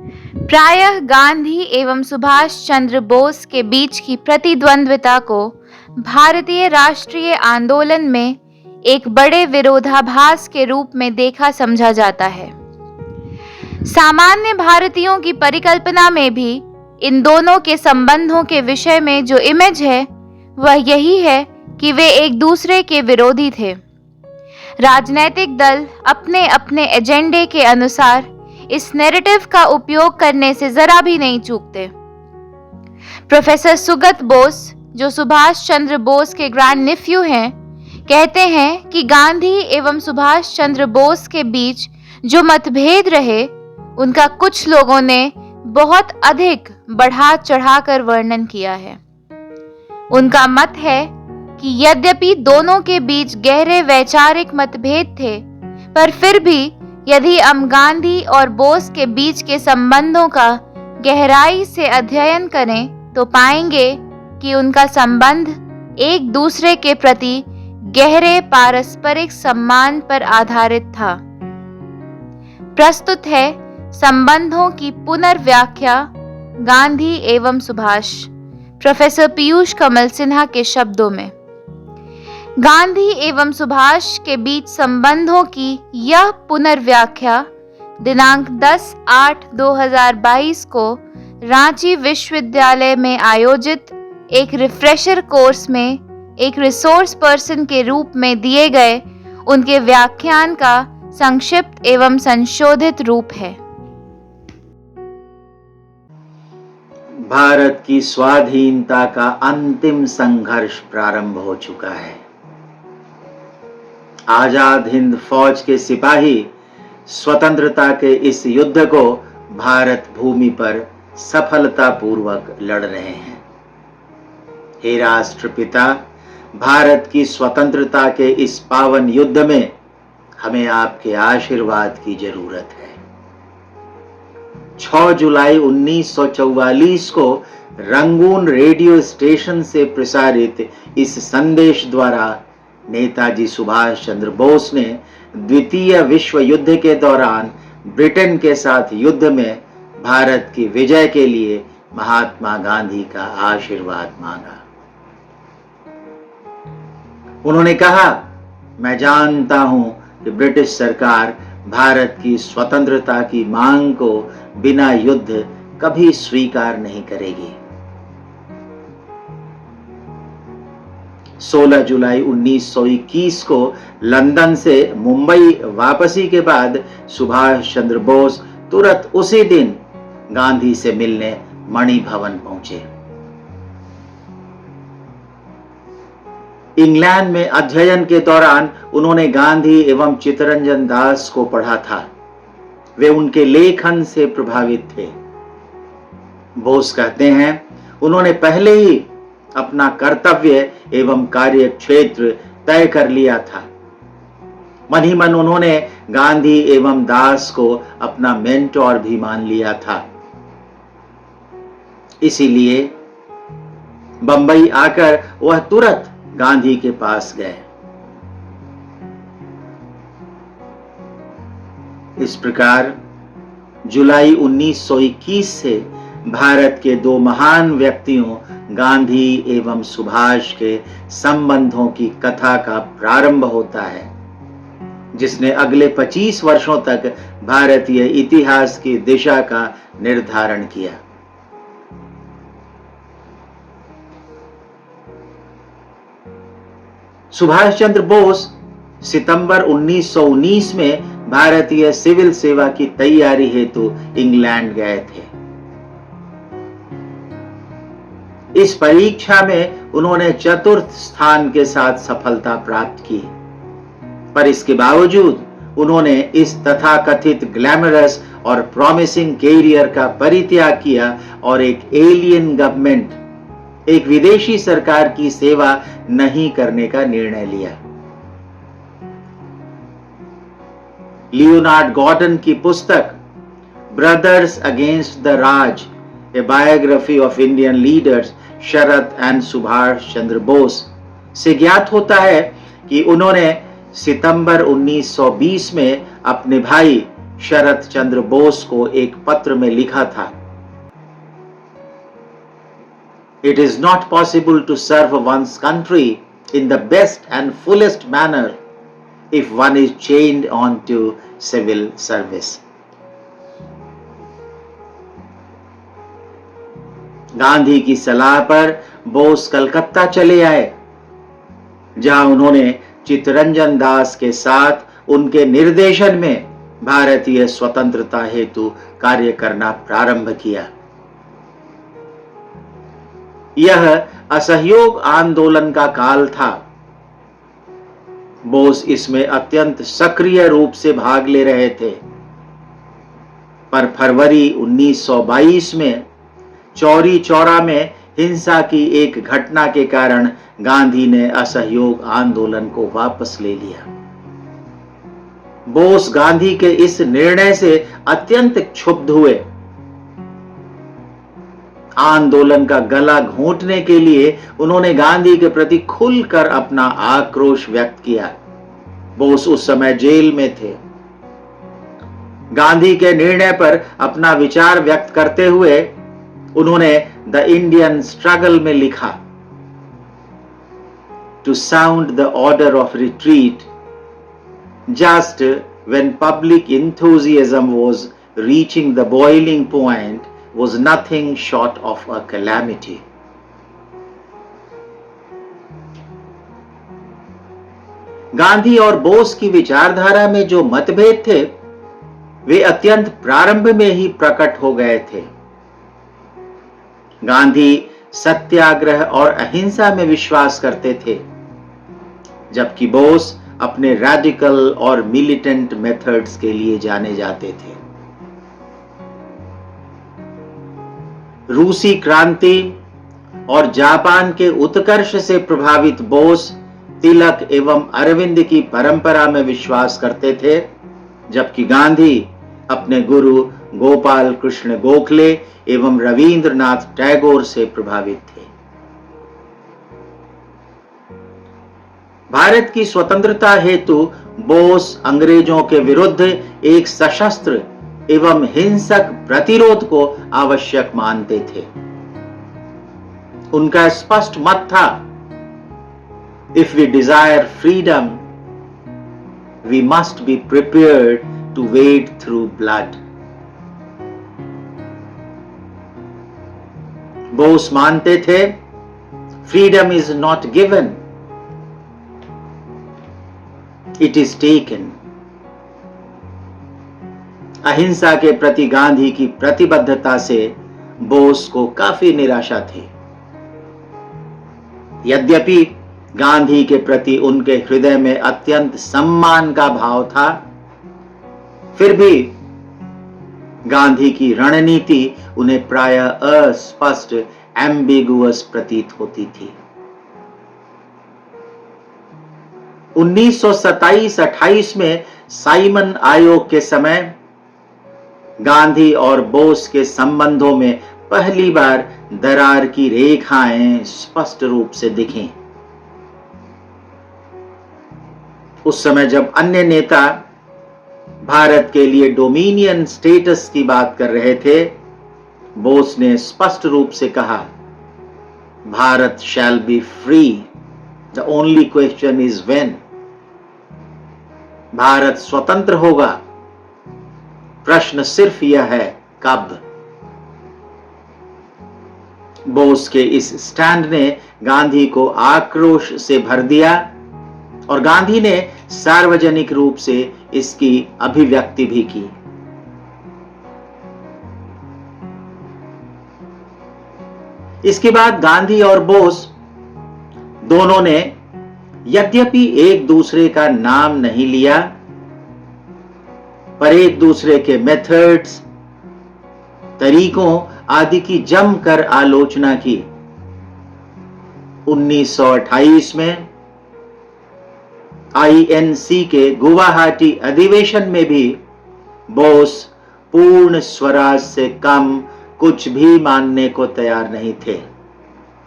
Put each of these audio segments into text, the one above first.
प्रायः गांधी एवं सुभाष चंद्र बोस के बीच की प्रतिद्वंद्विता को भारतीय राष्ट्रीय आंदोलन में एक बड़े विरोधाभास के रूप में देखा समझा जाता है। सामान्य भारतीयों की परिकल्पना में भी इन दोनों के संबंधों के विषय में जो इमेज है वह यही है कि वे एक दूसरे के विरोधी थे। राजनैतिक दल अपने अपने एजेंडे के अनुसार इस नैरेटिव का उपयोग करने से जरा भी नहीं चूकते। प्रोफेसर सुगत बोस, जो सुभाष चंद्र बोस के ग्रैंड नेफ्यू हैं, कहते हैं कि गांधी एवं सुभाष चंद्र बोस के बीच जो मतभेद रहे उनका कुछ लोगों ने बहुत अधिक बढ़ा चढ़ाकर वर्णन किया है। उनका मत है कि यद्यपि दोनों के बीच गहरे वैचारिक मतभेद थे, पर फिर भी यदि हम गांधी और बोस के बीच के संबंधों का गहराई से अध्ययन करें तो पाएंगे कि उनका संबंध एक दूसरे के प्रति गहरे पारस्परिक सम्मान पर आधारित था। प्रस्तुत है संबंधों की पुनर्व्याख्या गांधी एवं सुभाष, प्रोफेसर पीयूष कमल सिन्हा के शब्दों में। गांधी एवं सुभाष के बीच संबंधों की यह पुनर्व्याख्या दिनांक 10/8/2022 को रांची विश्वविद्यालय में आयोजित एक रिफ्रेशर कोर्स में एक रिसोर्स पर्सन के रूप में दिए गए उनके व्याख्यान का संक्षिप्त एवं संशोधित रूप है। भारत की स्वाधीनता का अंतिम संघर्ष प्रारंभ हो चुका है। आजाद हिंद फौज के सिपाही स्वतंत्रता के इस युद्ध को भारत भूमि पर सफलतापूर्वक लड़ रहे हैं। हे राष्ट्रपिता, भारत की स्वतंत्रता के इस पावन युद्ध में हमें आपके आशीर्वाद की जरूरत है। 6 जुलाई 1944 को रंगून रेडियो स्टेशन से प्रसारित इस संदेश द्वारा नेताजी सुभाष चंद्र बोस ने द्वितीय विश्व युद्ध के दौरान ब्रिटेन के साथ युद्ध में भारत की विजय के लिए महात्मा गांधी का आशीर्वाद मांगा। उन्होंने कहा, मैं जानता हूं कि ब्रिटिश सरकार भारत की स्वतंत्रता की मांग को बिना युद्ध कभी स्वीकार नहीं करेगी। 16 जुलाई 1921 को लंदन से मुंबई वापसी के बाद सुभाष चंद्र बोस तुरंत उसी दिन गांधी से मिलने मणि भवन पहुंचे। इंग्लैंड में अध्ययन के दौरान उन्होंने गांधी एवं चित्तरंजन दास को पढ़ा था। वे उनके लेखन से प्रभावित थे। बोस कहते हैं, उन्होंने पहले ही अपना कर्तव्य एवं कार्य क्षेत्र तय कर लिया था। मन ही मन उन्होंने गांधी एवं दास को अपना मेंटोर भी मान लिया था। इसीलिए बंबई आकर वह तुरंत गांधी के पास गए। इस प्रकार जुलाई 1921 से भारत के दो महान व्यक्तियों गांधी एवं सुभाष के संबंधों की कथा का प्रारंभ होता है, जिसने अगले 25 वर्षों तक भारतीय इतिहास की दिशा का निर्धारण किया। सुभाष चंद्र बोस सितंबर 1919 में भारतीय सिविल सेवा की तैयारी हेतु इंग्लैंड गए थे। इस परीक्षा में उन्होंने चतुर्थ स्थान के साथ सफलता प्राप्त की, पर इसके बावजूद उन्होंने इस तथाकथित ग्लैमरस और प्रॉमिसिंग कैरियर का परित्याग किया और एक एलियन गवर्नमेंट, एक विदेशी सरकार की सेवा नहीं करने का निर्णय लिया। लियोनार्ड गॉर्डन की पुस्तक brothers against the Raj, a biography of Indian leaders Sarat and Subhas Chandra Bose से ज्ञात होता है कि उन्होंने सितंबर 1920 में अपने भाई शरत चंद्र बोस को एक पत्र में लिखा था, It is not possible to serve one's country in the best and fullest manner if one is chained on to civil service. Gandhi की सलाह पर बोस कलकत्ता चले आए, जहां उन्होंने चित्तरंजन दास के साथ उनके निर्देशन में भारतीय स्वतंत्रता हेतु कार्य करना प्रारंभ किया। यह असहयोग आंदोलन का काल था। बोस इसमें अत्यंत सक्रिय रूप से भाग ले रहे थे, पर फरवरी 1922 में चौरी चौरा में हिंसा की एक घटना के कारण गांधी ने असहयोग आंदोलन को वापस ले लिया। बोस गांधी के इस निर्णय से अत्यंत क्षुब्ध हुए। आंदोलन का गला घोंटने के लिए उन्होंने गांधी के प्रति खुलकर अपना आक्रोश व्यक्त किया। बोस उस समय जेल में थे। गांधी के निर्णय पर अपना विचार व्यक्त करते हुए उन्होंने द इंडियन स्ट्रगल में लिखा, to sound the order of retreat just when public enthusiasm was reaching the boiling point was nothing short of a calamity. Gandhi और बोस की विचारधारा में जो मतभेद थे वे अत्यंत प्रारंभ में ही प्रकट हो गए थे। गांधी सत्याग्रह और अहिंसा में विश्वास करते थे, जबकि बोस अपने रैडिकल और मिलिटेंट मेथड्स के लिए जाने जाते थे। रूसी क्रांति और जापान के उत्कर्ष से प्रभावित बोस तिलक एवं अरविंद की परंपरा में विश्वास करते थे, जबकि गांधी अपने गुरु गोपाल कृष्ण गोखले एवं रविंद्रनाथ टैगोर से प्रभावित थे। भारत की स्वतंत्रता हेतु बोस अंग्रेजों के विरुद्ध एक सशस्त्र एवं हिंसक प्रतिरोध को आवश्यक मानते थे। उनका स्पष्ट मत था, if we desire freedom, we must be prepared to wade through blood. Bose मानते थे, freedom is not given, it is taken. अहिंसा के प्रति गांधी की प्रतिबद्धता से बोस को काफी निराशा थी। यद्यपि गांधी के प्रति उनके हृदय में अत्यंत सम्मान का भाव था, फिर भी गांधी की रणनीति उन्हें प्रायः अस्पष्ट एम्बिगुअस प्रतीत होती थी। 1927-28 में साइमन आयोग के समय गांधी और बोस के संबंधों में पहली बार दरार की रेखाएं स्पष्ट रूप से दिखीं। उस समय जब अन्य नेता भारत के लिए डोमिनियन स्टेटस की बात कर रहे थे, बोस ने स्पष्ट रूप से कहा, Bharat shall be free, the only question is when. Bharat स्वतंत्र होगा, प्रश्न सिर्फ यह है कब। बोस के इस स्टैंड ने गांधी को आक्रोश से भर दिया और गांधी ने सार्वजनिक रूप से इसकी अभिव्यक्ति भी की। इसके बाद गांधी और बोस दोनों ने यद्यपि एक दूसरे का नाम नहीं लिया, पर एक दूसरे के मेथड्स, तरीकों आदि की जमकर आलोचना की। 1928 में आईएनसी के गुवाहाटी अधिवेशन में भी बोस पूर्ण स्वराज से कम कुछ भी मानने को तैयार नहीं थे,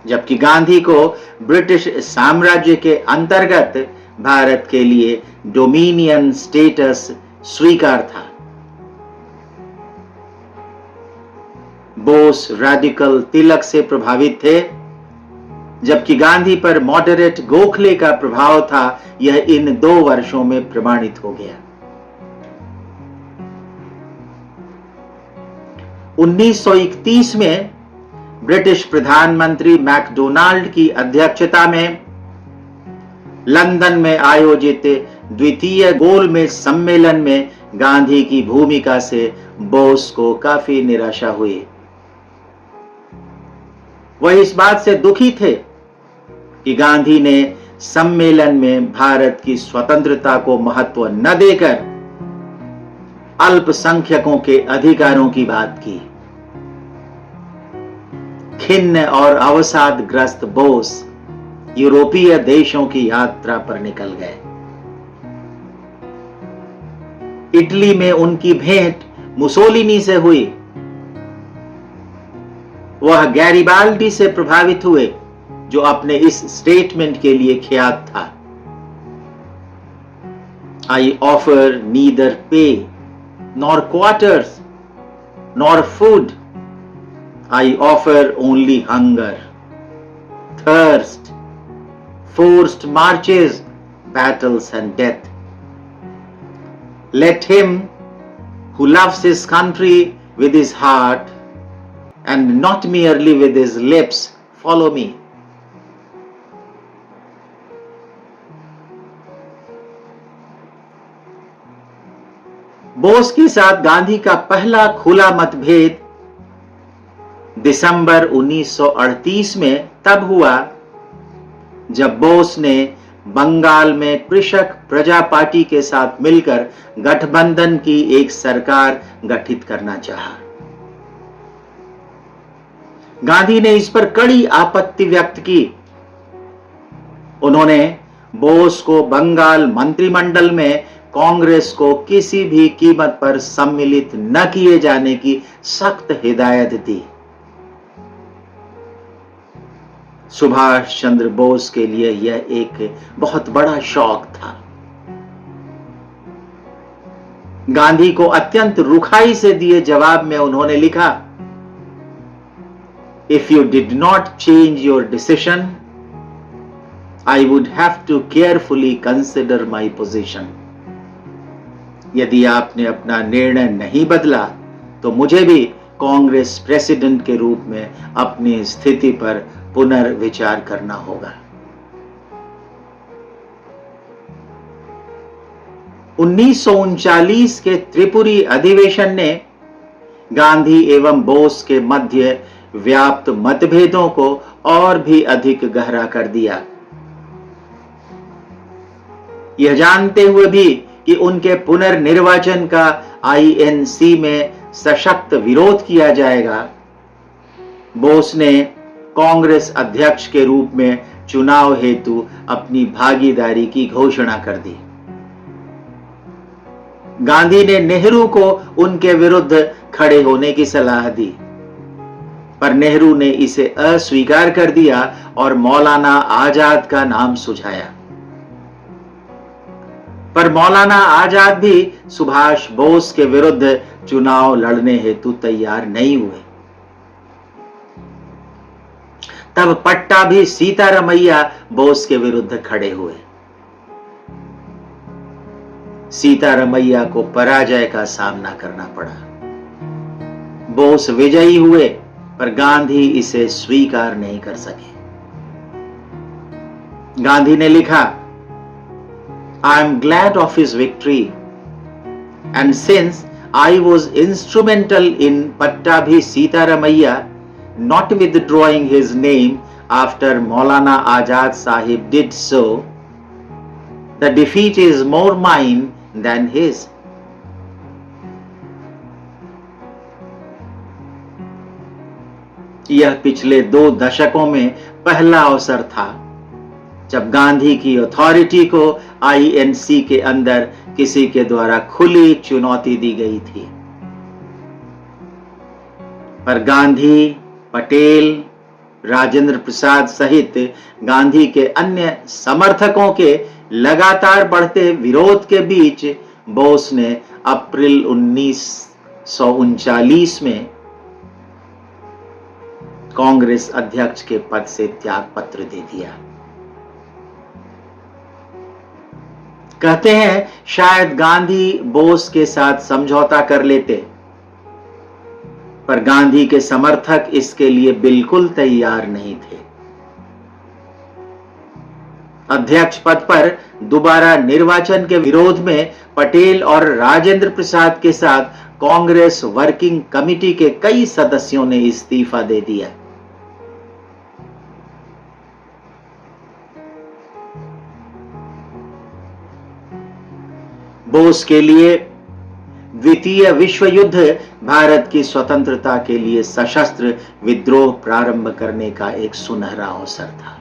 जबकि गांधी को ब्रिटिश साम्राज्य के अंतर्गत भारत के लिए डोमिनियन स्टेटस स्वीकार था। बोस रेडिकल तिलक से प्रभावित थे, जबकि गांधी पर मॉडरेट गोखले का प्रभाव था। यह इन 2 वर्षों में प्रमाणित हो गया। 1931 में ब्रिटिश प्रधानमंत्री मैकडोनाल्ड की अध्यक्षता में लंदन में आयोजित द्वितीय गोलमेज सम्मेलन में गांधी की भूमिका से बोस को काफी निराशा हुई। वह इस बात से दुखी थे कि गांधी ने सम्मेलन में भारत की स्वतंत्रता को महत्व न देकर अल्पसंख्यकों के अधिकारों की बात की। खिन्न और अवसादग्रस्त बोस यूरोपीय देशों की यात्रा पर निकल गए। इटली में उनकी भेंट मुसोलिनी से हुई। वह गैरिबाल्डी से प्रभावित हुए, जो अपने इस स्टेटमेंट के लिए ख्यात था, I offer neither pay nor quarters nor food, I offer only hunger, thirst, forced marches, battles and death. Let him who loves his country with his heart and not merely with his lips follow me. Bose के साथ गांधी का पहला खुला मतभेद दिसंबर 1938 में तब हुआ जब बोस ने बंगाल में कृषक प्रजा पार्टी के साथ मिलकर गठबंधन की एक सरकार गठित करना चाहा। गांधी ने इस पर कड़ी आपत्ति व्यक्त की। उन्होंने बोस को बंगाल मंत्रिमंडल में कांग्रेस को किसी भी कीमत पर सम्मिलित न किए जाने की सख्त हिदायत दी। सुभाष चंद्र बोस के लिए यह एक बहुत बड़ा शौक था। गांधी को अत्यंत रुखाई से दिए जवाब में उन्होंने लिखा, if you did not change your decision, I would have to carefully consider my position. यदि आपने अपना निर्णय नहीं बदला तो मुझे भी कांग्रेस प्रेसिडेंट के रूप में अपनी स्थिति पर पुनर्विचार करना होगा। 1939 के त्रिपुरी अधिवेशन ने गांधी एवं बोस के मध्य व्याप्त मतभेदों को और भी अधिक गहरा कर दिया। यह जानते हुए भी कि उनके पुनर्निर्वाचन का आईएनसी में सशक्त विरोध किया जाएगा, बोस ने कांग्रेस अध्यक्ष के रूप में चुनाव हेतु अपनी भागीदारी की घोषणा कर दी। गांधी ने नेहरू को उनके विरुद्ध खड़े होने की सलाह दी, पर नेहरू ने इसे अस्वीकार कर दिया और मौलाना आजाद का नाम सुझाया। पर मौलाना आजाद भी सुभाष बोस के विरुद्ध चुनाव लड़ने हेतु तैयार नहीं हुए। तब पट्टाभी सीतारमैया बोस के विरुद्ध खड़े हुए। सीतारमैया को पराजय का सामना करना पड़ा। बोस विजयी हुए, पर गांधी इसे स्वीकार नहीं कर सके। गांधी ने लिखा, I am glad of his victory, and since I was instrumental in Pattabhi Sitaramaiya not withdrawing his name after Maulana Azad Sahib did so, the defeat is more mine than his. यह पिछले 2 दशकों में पहला अवसर था जब गांधी की authority को आईएनसी के अंदर किसी के द्वारा खुली चुनौती दी गई थी। पर गांधी, पटेल, राजेंद्र प्रसाद सहित गांधी के अन्य समर्थकों के लगातार बढ़ते विरोध के बीच बोस ने अप्रैल 1939 में कांग्रेस अध्यक्ष के पद से त्याग पत्र दे दिया। कहते हैं शायद गांधी बोस के साथ समझौता कर लेते, पर गांधी के समर्थक इसके लिए बिल्कुल तैयार नहीं थे। अध्यक्ष पद पर दोबारा निर्वाचन के विरोध में पटेल और राजेंद्र प्रसाद के साथ कांग्रेस वर्किंग कमेटी के कई सदस्यों ने इस्तीफा दे दिया। बोस के लिए द्वितीय विश्व युद्ध भारत की स्वतंत्रता के लिए सशस्त्र विद्रोह प्रारंभ करने का एक सुनहरा अवसर था,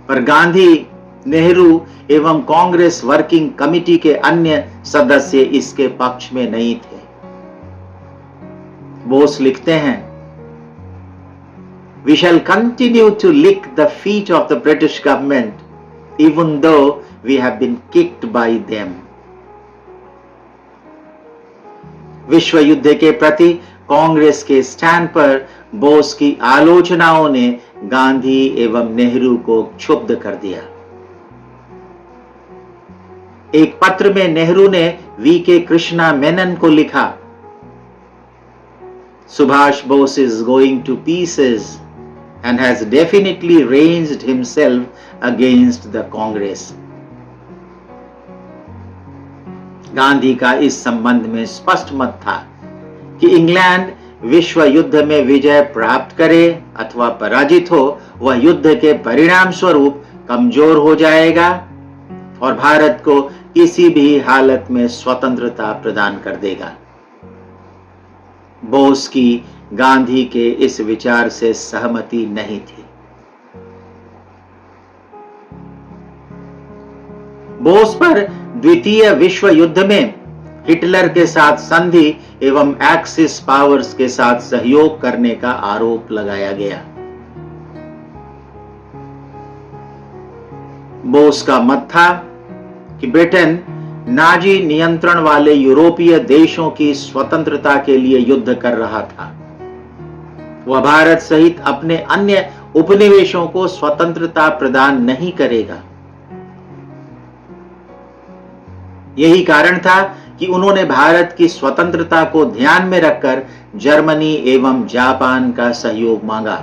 पर गांधी, नेहरू एवं कांग्रेस वर्किंग कमेटी के अन्य सदस्य इसके पक्ष में नहीं थे। बोस लिखते हैं, We shall continue to lick the feet of the British government even though we have been kicked by them. विश्व युद्ध के प्रति कांग्रेस के स्टैंड पर बोस की आलोचनाओं ने गांधी एवं नेहरू को क्षुब्ध कर दिया। एक पत्र में नेहरू ने वी.के. कृष्णा मेनन को लिखा, Subhash Bose is going to pieces and has definitely ranged himself against the Congress. Gandhi का इस संबंध में स्पष्ट मत था कि इंग्लैंड विश्व युद्ध में विजय प्राप्त करे अथवा पराजित हो, वह युद्ध के परिणाम स्वरूप कमजोर हो जाएगा और भारत को किसी भी हालत में स्वतंत्रता प्रदान कर देगा। बोस की गांधी के इस विचार से सहमति नहीं थी। बोस पर द्वितीय विश्व युद्ध में हिटलर के साथ संधि एवं एक्सिस पावर्स के साथ सहयोग करने का आरोप लगाया गया। बोस का मत था कि ब्रिटेन नाजी नियंत्रण वाले यूरोपीय देशों की स्वतंत्रता के लिए युद्ध कर रहा था। वह भारत सहित अपने अन्य उपनिवेशों को स्वतंत्रता प्रदान नहीं करेगा। यही कारण था कि उन्होंने भारत की स्वतंत्रता को ध्यान में रखकर जर्मनी एवं जापान का सहयोग मांगा।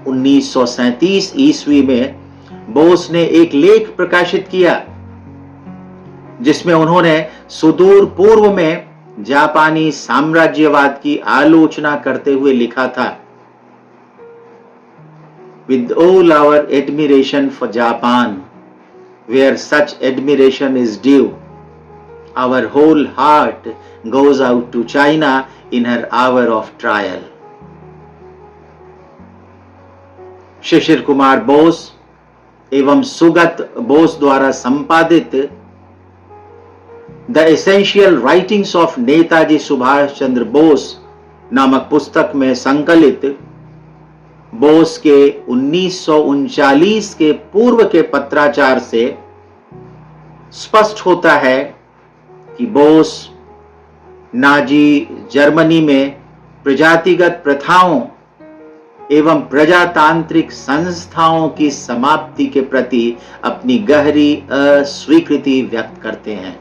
1937 ईस्वी में बोस ने एक लेख प्रकाशित किया जिसमें उन्होंने सुदूर पूर्व में जापानी साम्राज्यवाद की आलोचना करते हुए लिखा था, With all our admiration for Japan, where such admiration is due, our whole heart goes out to China in her hour of trial. Shishir Kumar Bose एवं सुगत बोस द्वारा संपादित the essential writings of Netaji Subhas Chandra Bose नामक पुस्तक में संकलित बोस के 1939 के पूर्व के पत्राचार से स्पष्ट होता है कि बोस नाजी जर्मनी में प्रजातिगत प्रथाओं एवं प्रजातांत्रिक संस्थाओं की समाप्ति के प्रति अपनी गहरी अस्वीकृति व्यक्त करते हैं।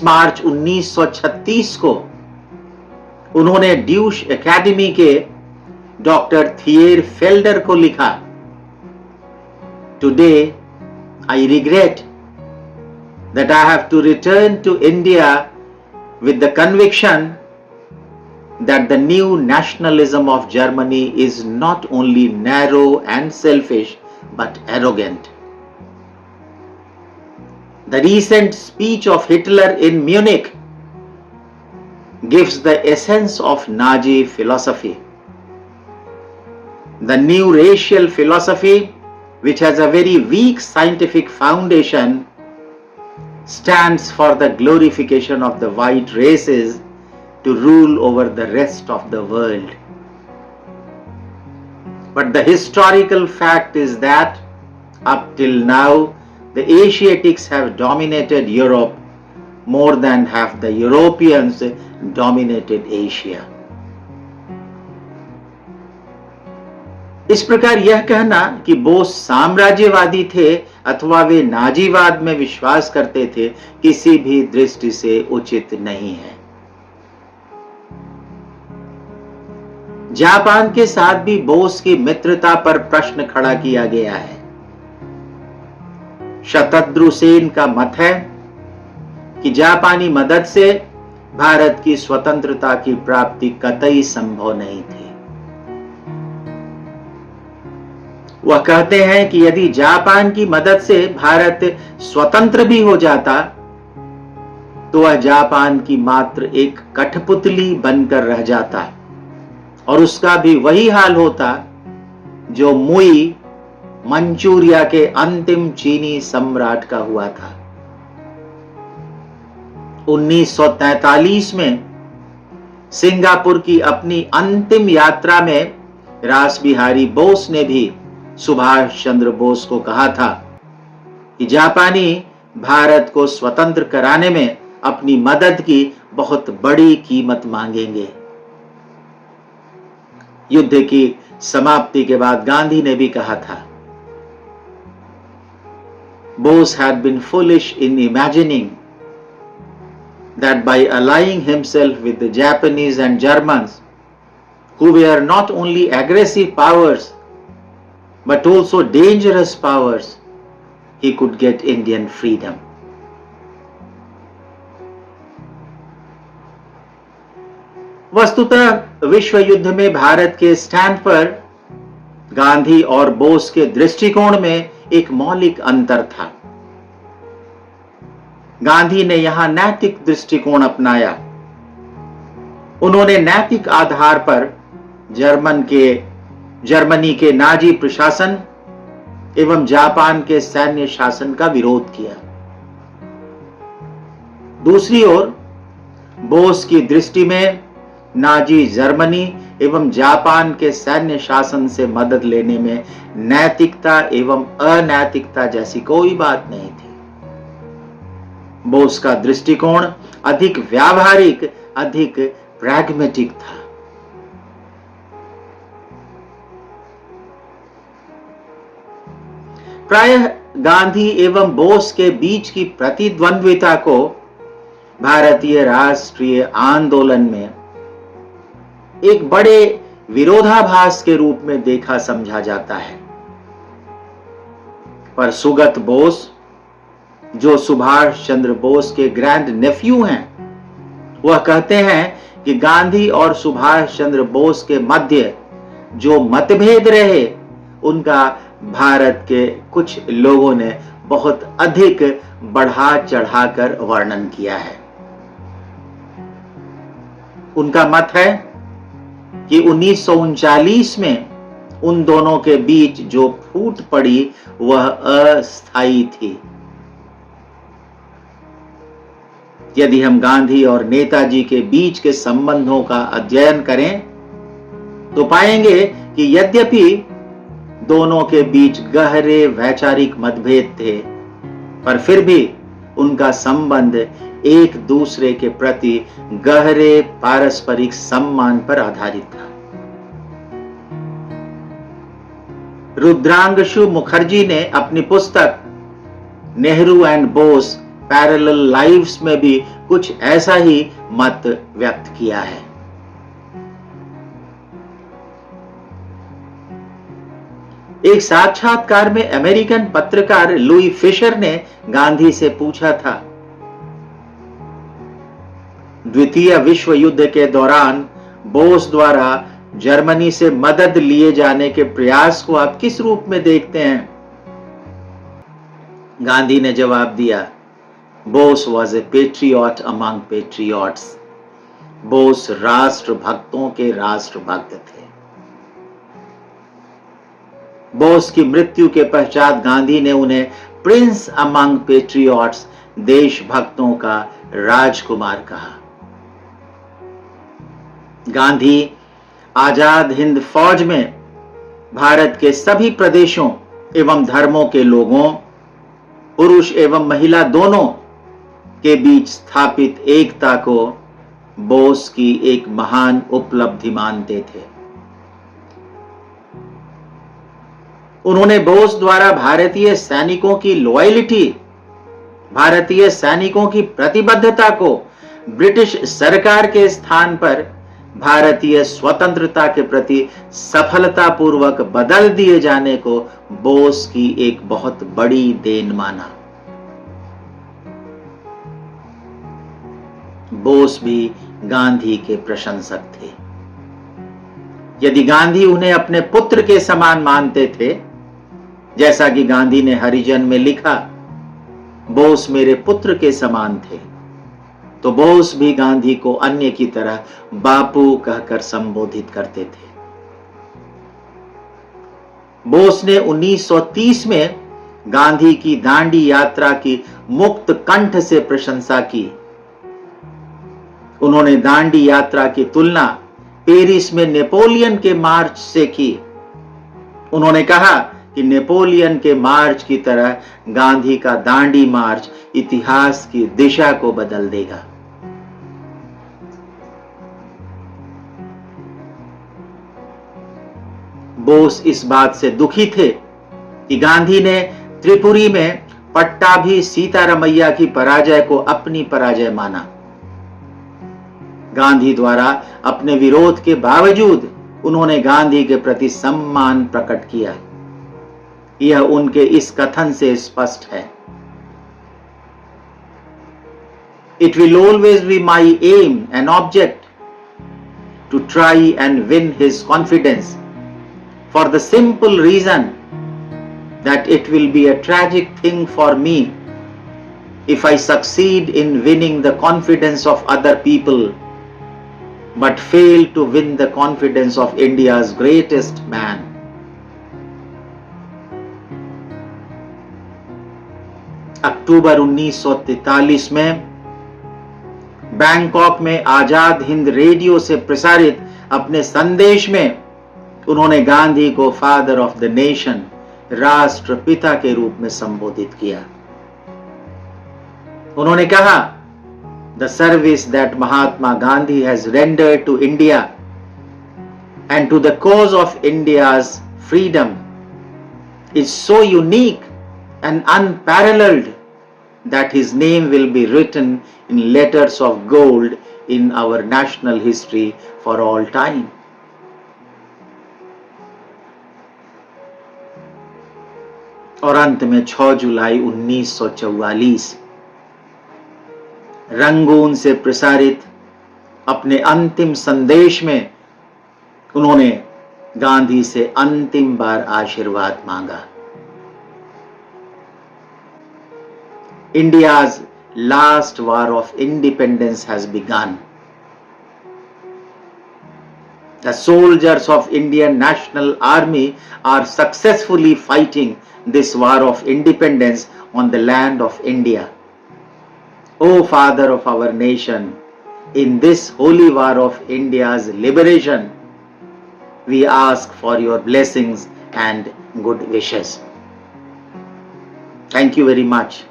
मार्च 1936 को उन्होंने ड्यूश एकेडमी के डॉक्टर थिएर फेल्डर को लिखा, today I regret that I have to return to India with the conviction that the new nationalism of Germany is not only narrow and selfish but arrogant. The recent speech of Hitler in Munich gives the essence of Nazi philosophy. The new racial philosophy, which has a very weak scientific foundation, stands for the glorification of the white races to rule over the rest of the world. But the historical fact is that up till now the Asiatics have dominated Europe more than have the Europeans dominated Asia. इस प्रकार यह कहना कि बोस साम्राज्यवादी थे अथवा वे नाजीवाद में विश्वास करते थे, किसी भी दृष्टि से उचित नहीं है। जापान के साथ भी बोस की मित्रता पर प्रश्न खड़ा किया गया है। शतद्रु सेन का मत है कि जापानी मदद से भारत की स्वतंत्रता की प्राप्ति कतई संभव नहीं थी। वह कहते हैं कि यदि जापान की मदद से भारत स्वतंत्र भी हो जाता तो वह जापान की मात्र एक कठपुतली बनकर रह जाता और उसका भी वही हाल होता जो मुई मंचूरिया के अंतिम चीनी सम्राट का हुआ था। 1943 में सिंगापुर की अपनी अंतिम यात्रा में रासबिहारी बोस ने भी सुभाष चंद्र बोस को कहा था कि जापानी भारत को स्वतंत्र कराने में अपनी मदद की बहुत बड़ी कीमत मांगेंगे। युद्ध की समाप्ति के बाद गांधी ने भी कहा था, Bose had been foolish in imagining that by allying himself with the Japanese and Germans, who were not only aggressive powers but also dangerous powers, he could get Indian freedom. वस्तुतः विश्व युद्ध में भारत के स्टैंड पर गांधी और बोस के दृष्टिकोण में एक मौलिक अंतर था। गांधी ने यहां नैतिक दृष्टिकोण अपनाया। उन्होंने नैतिक आधार पर जर्मनी के नाजी प्रशासन एवं जापान के सैन्य शासन का विरोध किया। दूसरी ओर बोस की दृष्टि में नाजी जर्मनी एवं जापान के सैन्य शासन से मदद लेने में नैतिकता एवं अनैतिकता जैसी कोई बात नहीं थी। बोस का दृष्टिकोण अधिक व्यावहारिक, अधिक प्रैग्मेटिक था। प्रायः गांधी एवं बोस के बीच की प्रतिद्वंद्विता को भारतीय राष्ट्रीय आंदोलन में एक बड़े विरोधाभास के रूप में देखा समझा जाता है। पर सुगत बोस, जो सुभाष चंद्र बोस के ग्रैंड नेफ्यू हैं, वह कहते हैं कि गांधी और सुभाष चंद्र बोस के मध्य जो मतभेद रहे, उनका भारत के कुछ लोगों ने बहुत अधिक बढ़ा चढ़ाकर वर्णन किया है। उनका मत है कि 1939 में उन दोनों के बीच जो फूट पड़ी वह अस्थायी थी। यदि हम गांधी और नेताजी के बीच के संबंधों का अध्ययन करें तो पाएंगे कि यद्यपि दोनों के बीच गहरे वैचारिक मतभेद थे, पर फिर भी उनका संबंध एक दूसरे के प्रति गहरे पारस्परिक सम्मान पर आधारित था। रुद्रांशु मुखर्जी ने अपनी पुस्तक Nehru and boss parallel lives में भी कुछ ऐसा ही मत व्यक्त किया है। एक साक्षात्कार में अमेरिकन पत्रकार लुई फिशर ने गांधी से पूछा था, द्वितीय विश्व युद्ध के दौरान बोस द्वारा जर्मनी से मदद लिए जाने के प्रयास को आप किस रूप में देखते हैं? गांधी ने जवाब दिया, Bose was a patriot among patriots. Bose राष्ट्र भक्तों के राष्ट्रभक्त थे। बोस की मृत्यु के पश्चात गांधी ने उन्हें प्रिंस अमंग पेट्रियट्स, देशभक्तों का राजकुमार कहा। गांधी आजाद हिंद फौज में भारत के सभी प्रदेशों एवं धर्मों के लोगों, पुरुष एवं महिला दोनों के बीच स्थापित एकता को बोस की एक महान उपलब्धि मानते थे। उन्होंने बोस द्वारा भारतीय सैनिकों की लॉयल्टी, भारतीय सैनिकों की प्रतिबद्धता को ब्रिटिश सरकार के स्थान पर भारतीय स्वतंत्रता के प्रति सफलतापूर्वक बदल दिए जाने को बोस की एक बहुत बड़ी देन माना। बोस भी गांधी के प्रशंसक थे। यदि गांधी उन्हें अपने पुत्र के समान मानते थे, जैसा कि गांधी ने हरिजन में लिखा, बोस मेरे पुत्र के समान थे, तो बोस भी गांधी को अन्य की तरह बापू कहकर संबोधित करते थे। बोस ने 1930 में गांधी की दांडी यात्रा की मुक्त कंठ से प्रशंसा की। उन्होंने दांडी यात्रा की तुलना पेरिस में नेपोलियन के मार्च से की। उन्होंने कहा कि नेपोलियन के मार्च की तरह गांधी का दांडी मार्च इतिहास की दिशा को बदल देगा। बोस इस बात से दुखी थे कि गांधी ने त्रिपुरी में पट्टाभी सीतारमैया की पराजय को अपनी पराजय माना। गांधी द्वारा अपने विरोध के बावजूद उन्होंने गांधी के प्रति सम्मान प्रकट किया। यह उनके इस कथन से स्पष्ट है। It will always be my aim and object to try and win his confidence, for the simple reason that it will be a tragic thing for me if I succeed in winning the confidence of other people but fail to win the confidence of India's greatest man. अक्टूबर 1943 में Bangkok में Azad Hind radio से प्रसारित अपने संदेश में उन्होंने गांधी को father of the nation, राष्ट्रपिता के रूप में संबोधित किया। उन्होंने कहा, the service that Mahatma Gandhi has rendered to India and to the cause of India's freedom is so unique and unparalleled that his name will be written in letters of gold in our national history for all time. और अंत में 6 जुलाई 1944 Rangoon से प्रसारित अपने अंतिम संदेश में उन्होंने गांधी से अंतिम बार आशीर्वाद मांगा। India's last war of independence has begun. The soldiers of Indian National Army are successfully fighting this war of independence on the land of India. O Father of our nation, in this holy war of India's liberation, we ask for your blessings and good wishes. Thank you very much.